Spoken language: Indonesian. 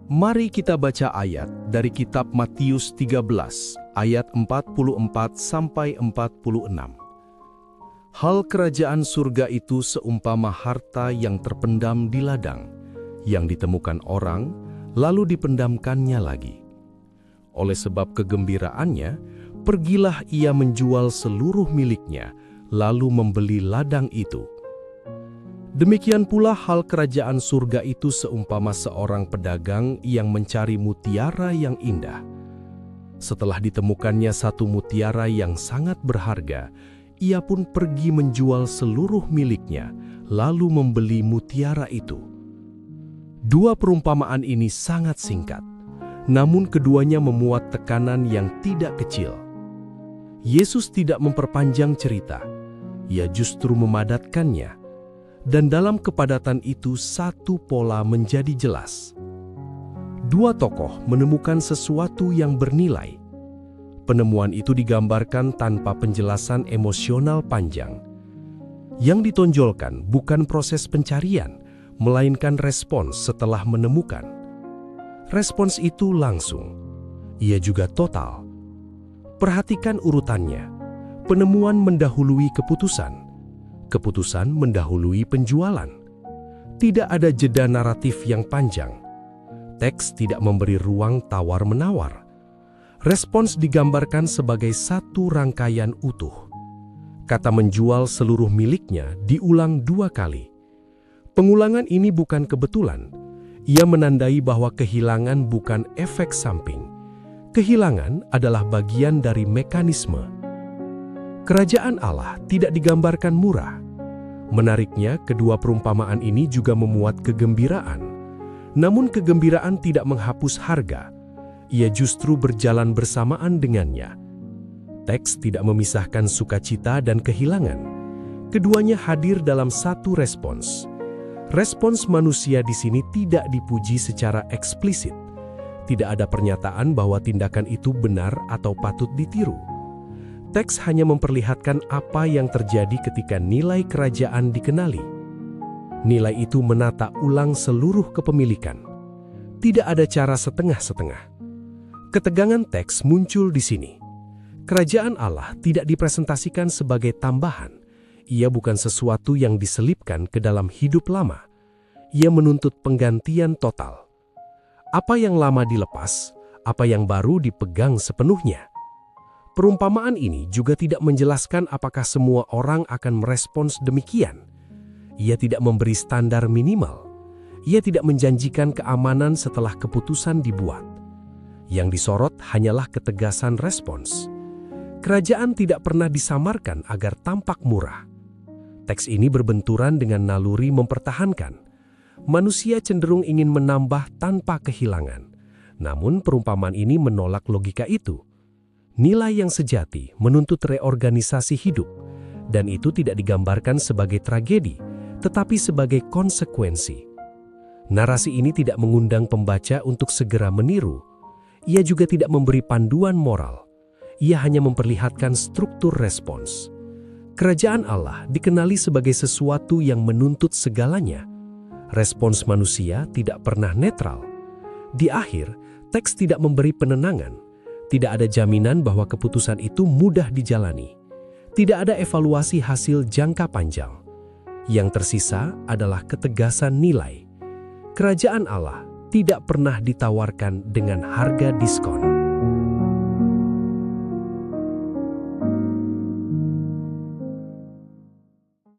Mari kita baca ayat dari kitab Matius 13 ayat 44 sampai 46. Hal kerajaan surga itu seumpama harta yang terpendam di ladang, yang ditemukan orang, lalu dipendamkannya lagi. Oleh sebab kegembiraannya, pergilah ia menjual seluruh miliknya, lalu membeli ladang itu. Demikian pula hal kerajaan surga itu seumpama seorang pedagang yang mencari mutiara yang indah. Setelah ditemukannya satu mutiara yang sangat berharga, ia pun pergi menjual seluruh miliknya, lalu membeli mutiara itu. Dua perumpamaan ini sangat singkat, namun keduanya memuat tekanan yang tidak kecil. Yesus tidak memperpanjang cerita, ia justru memadatkannya. Dan dalam kepadatan itu satu pola menjadi jelas. Dua tokoh menemukan sesuatu yang bernilai. Penemuan itu digambarkan tanpa penjelasan emosional panjang. Yang ditonjolkan bukan proses pencarian, melainkan respons setelah menemukan. Respons itu langsung. Ia juga total. Perhatikan urutannya. Penemuan mendahului keputusan. Keputusan mendahului penjualan. Tidak ada jeda naratif yang panjang. Teks tidak memberi ruang tawar-menawar. Respons digambarkan sebagai satu rangkaian utuh. Kata menjual seluruh miliknya diulang dua kali. Pengulangan ini bukan kebetulan. Ia menandai bahwa kehilangan bukan efek samping. Kehilangan adalah bagian dari mekanisme. Kerajaan Allah tidak digambarkan murah. Menariknya, kedua perumpamaan ini juga memuat kegembiraan. Namun kegembiraan tidak menghapus harga. Ia justru berjalan bersamaan dengannya. Teks tidak memisahkan sukacita dan kehilangan. Keduanya hadir dalam satu respons. Respons manusia di sini tidak dipuji secara eksplisit. Tidak ada pernyataan bahwa tindakan itu benar atau patut ditiru. Teks hanya memperlihatkan apa yang terjadi ketika nilai kerajaan dikenali. Nilai itu menata ulang seluruh kepemilikan. Tidak ada cara setengah-setengah. Ketegangan teks muncul di sini. Kerajaan Allah tidak dipresentasikan sebagai tambahan. Ia bukan sesuatu yang diselipkan ke dalam hidup lama. Ia menuntut penggantian total. Apa yang lama dilepas, apa yang baru dipegang sepenuhnya. Perumpamaan ini juga tidak menjelaskan apakah semua orang akan merespons demikian. Ia tidak memberi standar minimal. Ia tidak menjanjikan keamanan setelah keputusan dibuat. Yang disorot hanyalah ketegasan respons. Kerajaan tidak pernah disamarkan agar tampak murah. Teks ini berbenturan dengan naluri mempertahankan. Manusia cenderung ingin menambah tanpa kehilangan. Namun perumpamaan ini menolak logika itu. Nilai yang sejati menuntut reorganisasi hidup, dan itu tidak digambarkan sebagai tragedi, tetapi sebagai konsekuensi. Narasi ini tidak mengundang pembaca untuk segera meniru. Ia juga tidak memberi panduan moral. Ia hanya memperlihatkan struktur respons. Kerajaan Allah dikenali sebagai sesuatu yang menuntut segalanya. Respons manusia tidak pernah netral. Di akhir, teks tidak memberi penenangan. Tidak ada jaminan bahwa keputusan itu mudah dijalani. Tidak ada evaluasi hasil jangka panjang. Yang tersisa adalah ketegasan nilai. Kerajaan Allah tidak pernah ditawarkan dengan harga diskon.